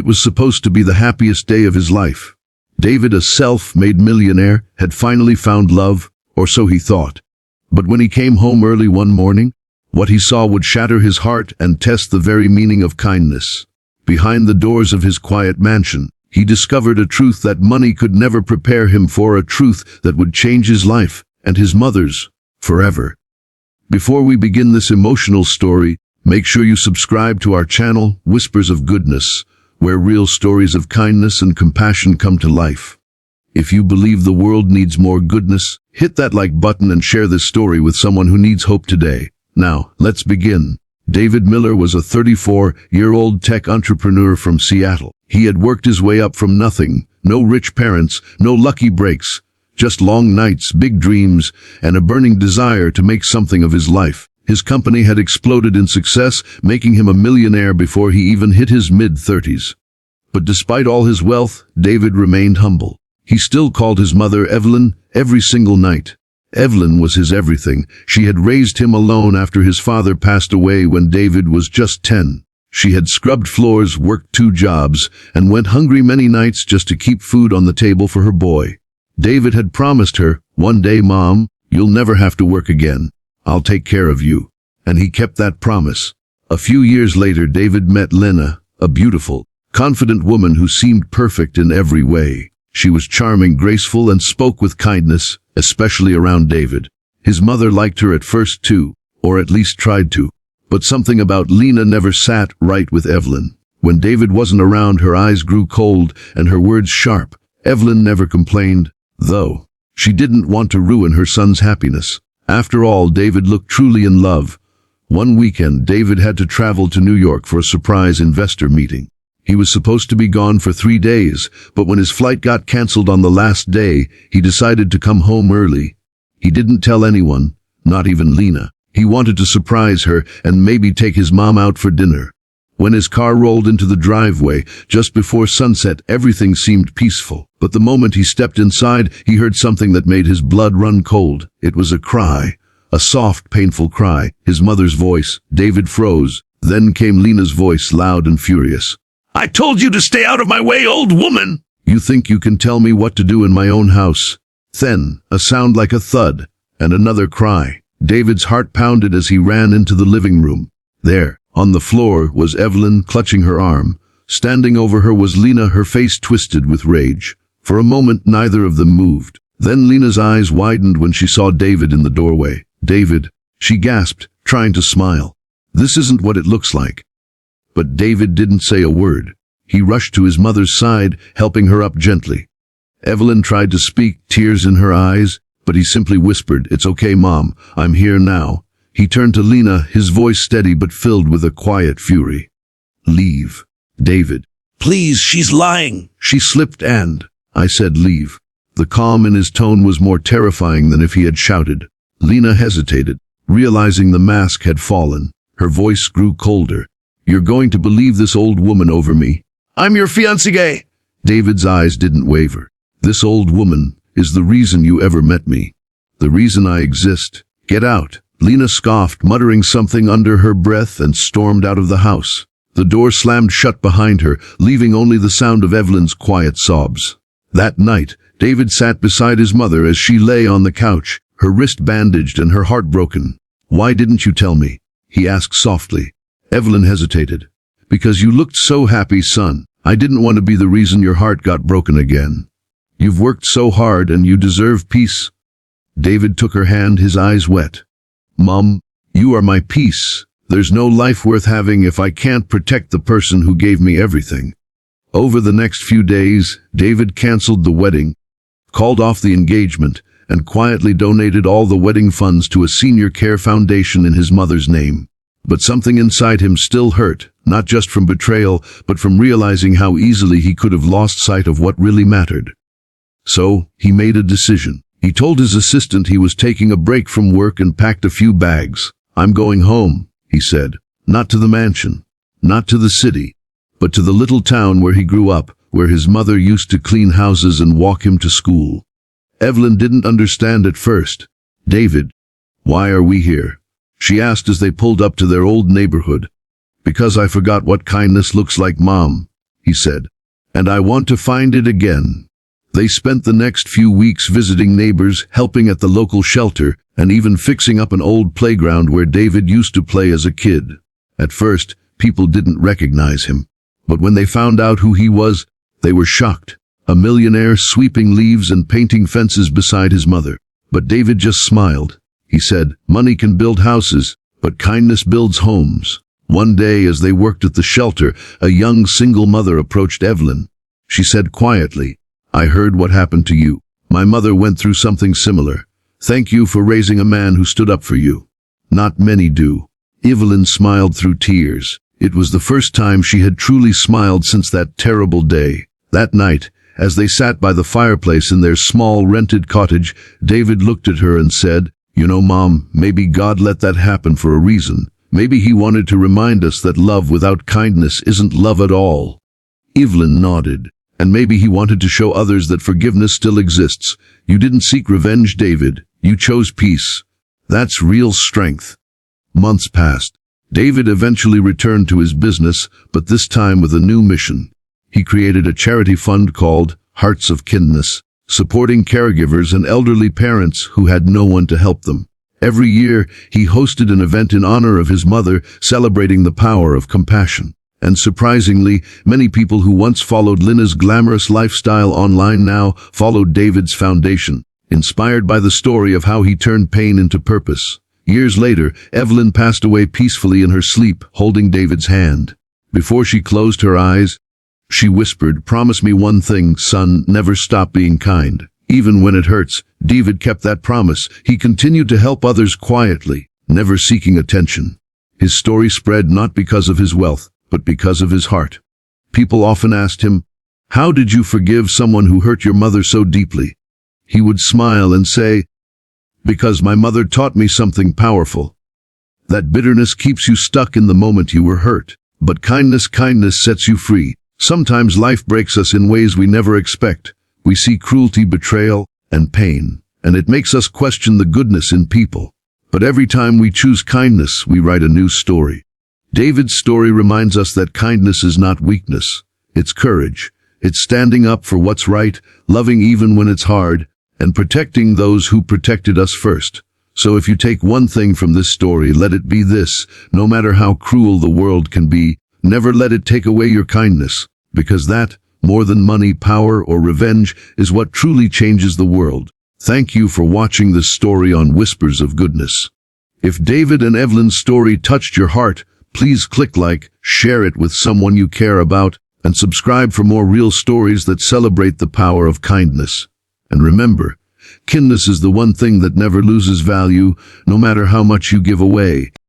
It was supposed to be the happiest day of his life. David, a self-made millionaire, had finally found love, or so he thought. But when he came home early one morning, what he saw would shatter his heart and test the very meaning of kindness. Behind the doors of his quiet mansion, he discovered a truth that money could never prepare him for, a truth that would change his life, and his mother's, forever. Before we begin this emotional story, make sure you subscribe to our channel, Whispers of Goodness, where real stories of kindness and compassion come to life. If you believe the world needs more goodness, hit that like button and share this story with someone who needs hope today. Now, let's begin. David Miller was a 34-year-old tech entrepreneur from Seattle. He had worked his way up from nothing. No rich parents, no lucky breaks, just long nights, big dreams, and a burning desire to make something of his life. His company had exploded in success, making him a millionaire before he even hit his mid-30s. But despite all his wealth, David remained humble. He still called his mother Evelyn every single night. Evelyn was his everything. She had raised him alone after his father passed away when David was just 10. She had scrubbed floors, worked 2 jobs, and went hungry many nights just to keep food on the table for her boy. David had promised her, "One day, Mom, you'll never have to work again. I'll take care of you." And he kept that promise. A few years later, David met Lena, a beautiful, confident woman who seemed perfect in every way. She was charming, graceful, and spoke with kindness, especially around David. His mother liked her at first too, or at least tried to. But something about Lena never sat right with Evelyn. When David wasn't around, her eyes grew cold and her words sharp. Evelyn never complained, though. She didn't want to ruin her son's happiness. After all, David looked truly in love. One weekend, David had to travel to New York for a surprise investor meeting. He was supposed to be gone for 3 days, but when his flight got canceled on the last day, he decided to come home early. He didn't tell anyone, not even Lena. He wanted to surprise her and maybe take his mom out for dinner. When his car rolled into the driveway, just before sunset, everything seemed peaceful. But the moment he stepped inside, he heard something that made his blood run cold. It was a cry, a soft, painful cry. His mother's voice. David froze. Then came Lena's voice, loud and furious. "I told you to stay out of my way, old woman! You think you can tell me what to do in my own house?" Then, a sound like a thud, and another cry. David's heart pounded as he ran into the living room. There, on the floor, was Evelyn, clutching her arm. Standing over her was Lena, her face twisted with rage. For a moment, neither of them moved. Then Lena's eyes widened when she saw David in the doorway. "David," she gasped, trying to smile. "This isn't what it looks like." But David didn't say a word. He rushed to his mother's side, helping her up gently. Evelyn tried to speak, tears in her eyes, but he simply whispered, "It's okay, Mom, I'm here now." He turned to Lena, his voice steady but filled with a quiet fury. "Leave, David." "Please, she's lying." She slipped and, "I said leave." The calm in his tone was more terrifying than if he had shouted. Lena hesitated, realizing the mask had fallen. Her voice grew colder. "You're going to believe this old woman over me?" "I'm your fiancée." David's eyes didn't waver. "This old woman is the reason you ever met me. The reason I exist. Get out." Lena scoffed, muttering something under her breath, and stormed out of the house. The door slammed shut behind her, leaving only the sound of Evelyn's quiet sobs. That night, David sat beside his mother as she lay on the couch, her wrist bandaged and her heart broken. "Why didn't you tell me?" he asked softly. Evelyn hesitated. "Because you looked so happy, son. I didn't want to be the reason your heart got broken again. You've worked so hard and you deserve peace." David took her hand, his eyes wet. "Mom, you are my peace. There's no life worth having if I can't protect the person who gave me everything." Over the next few days, David canceled the wedding, called off the engagement, and quietly donated all the wedding funds to a senior care foundation in his mother's name. But something inside him still hurt, not just from betrayal, but from realizing how easily he could have lost sight of what really mattered. So, he made a decision. He told his assistant he was taking a break from work and packed a few bags. "I'm going home," he said. Not to the mansion, not to the city, but to the little town where he grew up, where his mother used to clean houses and walk him to school. Evelyn didn't understand at first. "David, why are we here?" she asked as they pulled up to their old neighborhood. "Because I forgot what kindness looks like, Mom," he said, "and I want to find it again." They spent the next few weeks visiting neighbors, helping at the local shelter, and even fixing up an old playground where David used to play as a kid. At first, people didn't recognize him. But when they found out who he was, they were shocked. A millionaire sweeping leaves and painting fences beside his mother. But David just smiled. He said, "Money can build houses, but kindness builds homes." One day, as they worked at the shelter, a young single mother approached Evelyn. She said quietly, "I heard what happened to you. My mother went through something similar. Thank you for raising a man who stood up for you." Not many do. Evelyn smiled through tears. It was the first time she had truly smiled since that terrible day. That night, as they sat by the fireplace in their small rented cottage, David looked at her and said, "You know, Mom, maybe God let that happen for a reason. Maybe he wanted to remind us that love without kindness isn't love at all." Evelyn nodded. "And maybe he wanted to show others that forgiveness still exists. You didn't seek revenge, David. You chose peace. That's real strength." Months passed. David eventually returned to his business, but this time with a new mission. He created a charity fund called Hearts of Kindness, supporting caregivers and elderly parents who had no one to help them. Every year, he hosted an event in honor of his mother, celebrating the power of compassion. And surprisingly, many people who once followed Lina's glamorous lifestyle online now followed David's foundation, inspired by the story of how he turned pain into purpose. Years later, Evelyn passed away peacefully in her sleep, holding David's hand. Before she closed her eyes, she whispered, "Promise me one thing, son, never stop being kind." Even when it hurts, David kept that promise. He continued to help others quietly, never seeking attention. His story spread not because of his wealth, but because of his heart. People often asked him, "How did you forgive someone who hurt your mother so deeply?" He would smile and say, "Because my mother taught me something powerful. That bitterness keeps you stuck in the moment you were hurt. But kindness sets you free." Sometimes life breaks us in ways we never expect. We see cruelty, betrayal, and pain, and it makes us question the goodness in people. But every time we choose kindness, we write a new story. David's story reminds us that kindness is not weakness. It's courage. It's standing up for what's right, loving even when it's hard, and protecting those who protected us first. So if you take one thing from this story, let it be this: no matter how cruel the world can be, never let it take away your kindness, because that, more than money, power, or revenge, is what truly changes the world. Thank you for watching this story on Whispers of Goodness. If David and Evelyn's story touched your heart, please click like, share it with someone you care about, and subscribe for more real stories that celebrate the power of kindness. And remember, kindness is the one thing that never loses value, no matter how much you give away.